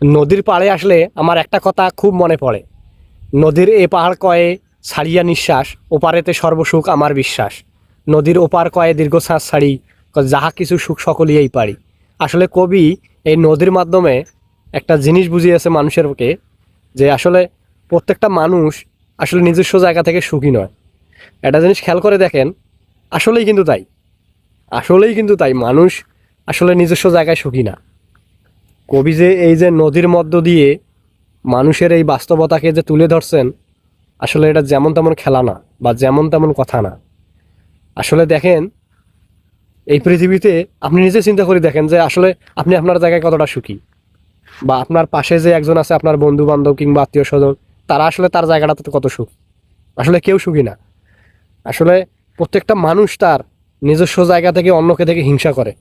নদীর পাড়ে আসলে আমার একটা কথা খুব মনে পড়ে। নদীর এ পাহাড় কয়ে ছাড়িয়া নিঃশ্বাস, ওপারেতে সর্বসুখ আমার বিশ্বাস। নদীর ওপার কয়ে দীর্ঘশ্বাস ছাড়ি, যাহা কিছু সুখ সকলিয়েই পারি। আসলে কবি এই নদীর মাধ্যমে একটা জিনিস বুঝিয়েছে মানুষেরকে, যে আসলে প্রত্যেকটা মানুষ আসলে নিজস্ব জায়গা থেকে সুখী নয়। একটা জিনিস খেয়াল করে দেখেন, আসলেই কিন্তু তাই, আসলেই কিন্তু তাই, মানুষ আসলে নিজস্ব জায়গায় সুখী না। কবি যে এই যে নদীর মধ্য দিয়ে মানুষের এই বাস্তবতাকে যে তুলে ধরছেন, আসলে এটা যেমন তেমন খেলা না বা যেমন তেমন কথা না। আসলে দেখেন, এই পৃথিবীতে আপনি নিজে চিন্তা করে দেখেন যে আসলে আপনি আপনার জায়গায় কতটা সুখী, বা আপনার পাশে যে একজন আছে, আপনার বন্ধু বান্ধব কিংবা আত্মীয় স্বজন, তারা আসলে তার জায়গাটাতে কত সুখ। আসলে কেউ সুখী না। আসলে প্রত্যেকটা মানুষ তার নিজস্ব জায়গা থেকে অন্যকে থেকে হিংসা করে,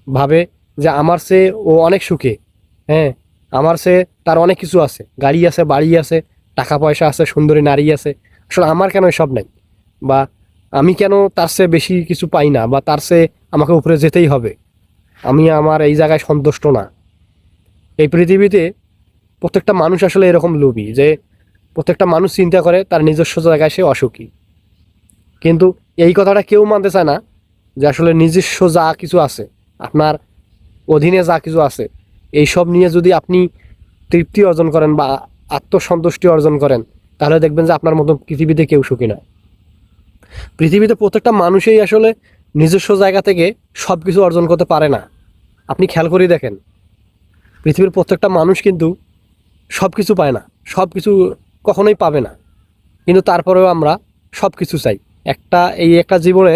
ভাবে যে আমার চেয়ে ও অনেক সুখে। হ্যাঁ, আমার চেয়ে তার অনেক কিছু আছে, গাড়ি আছে, বাড়ি আছে, টাকা পয়সা আছে, সুন্দরী নারী আছে। আসলে আমার কেন এসব নাই, বা আমি কেন তার চেয়ে বেশি কিছু পাই না, বা তার চেয়ে আমাকে উপরে যেতেই হবে, আমি আমার এই জায়গায় সন্তুষ্ট না। এই পৃথিবীতে প্রত্যেকটা মানুষ আসলে এরকম লোভী যে প্রত্যেকটা মানুষ চিন্তা করে তার নিজস্ব জায়গায় সে অসুখী। কিন্তু এই কথাটা কেউ মানতে চায় না, যে আসলে নিজস্ব যা কিছু আছে, আপনার অধীনে যা কিছু আছে, এইসব নিয়ে যদি আপনি তৃপ্তি অর্জন করেন বা আত্মসন্তুষ্টি অর্জন করেন, তাহলে দেখবেন যে আপনার মতো পৃথিবীতে কেউ সুখী না। পৃথিবীতে প্রত্যেকটা মানুষই আসলে নিজস্ব জায়গা থেকে সব কিছু অর্জন করতে পারে না। আপনি খেয়াল করে দেখেন, পৃথিবীর প্রত্যেকটা মানুষ কিন্তু সব কিছু পায় না, সব কিছু কখনোই পাবে না। কিন্তু তারপরেও আমরা সব কিছু চাই। একটা জীবনে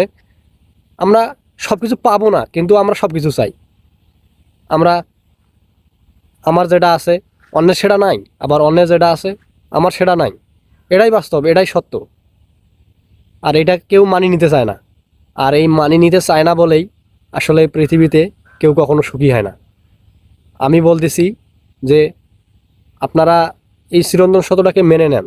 আমরা সব কিছু পাবো না, কিন্তু আমরা সব কিছু চাই। আমরা আমার যেটা আছে অন্যের সেটা নাই, আবার অন্যের যেটা আছে আমার সেটা নাই। এটাই বাস্তব, এটাই সত্য। আর এটা কেউ মানিয়ে নিতে চায় না। আর এই মানিয়ে নিতে চায় না বলেই আসলে পৃথিবীতে কেউ কখনো সুখী হয় না। আমি বলতেছি যে আপনারা এই চিরন্তন সত্যটাকে মেনে নেন।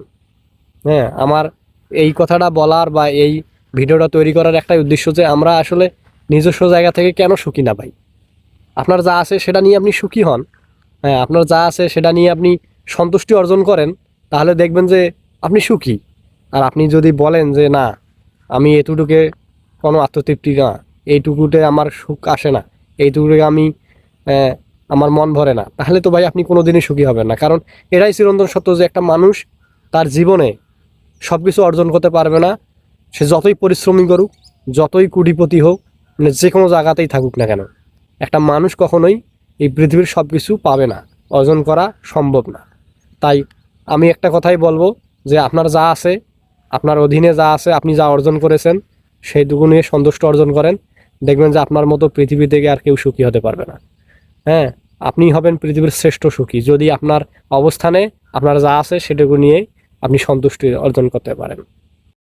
হ্যাঁ, আমার এই কথাটা বলার বা এই ভিডিওটা তৈরি করার একটাই উদ্দেশ্য, যে আমরা আসলে নিজস্ব জায়গা থেকে কেন সুখী না ভাই। আপনার যা আছে সেটা নিয়ে আপনি সুখী হন। হ্যাঁ, আপনার যা আছে সেটা নিয়ে আপনি সন্তুষ্টি অর্জন করেন, তাহলে দেখবেন যে আপনি সুখী। আর আপনি যদি বলেন যে না, আমি এতটুকুকে কোনো আত্মতৃপ্তি না, এইটুকুতে আমার সুখ আসে না, এইটুকুতে আমি আমার মন ভরে না, তাহলে তো ভাই আপনি কোনো দিনই সুখী হবেন না। কারণ এটাই চিরন্তন সত্য যে একটা মানুষ তার জীবনে সব কিছু অর্জন করতে পারবে না। সে যতই পরিশ্রমী করুক, যতই কোটিপতি হোক, মানে যে কোনো জায়গাতেই থাকুক না কেন, একটা মানুষ কখনোই এই পৃথিবীর সব কিছু পাবে না, অর্জন করা সম্ভব না। তাই আমি একটা কথাই বলবো, যে আপনার যা আছে, আপনার অধীনে যা আছে, আপনি যা অর্জন করেছেন, সেইটুকু নিয়ে সন্তুষ্ট অর্জন করেন। দেখবেন যে আপনার মতো পৃথিবী থেকে আর কেউ সুখী হতে পারবে না। হ্যাঁ, আপনি হবেন পৃথিবীর শ্রেষ্ঠ সুখী যদি আপনার অবস্থানে আপনার যা আছে সেটুকু নিয়েই আপনি সন্তুষ্টি অর্জন করতে পারেন।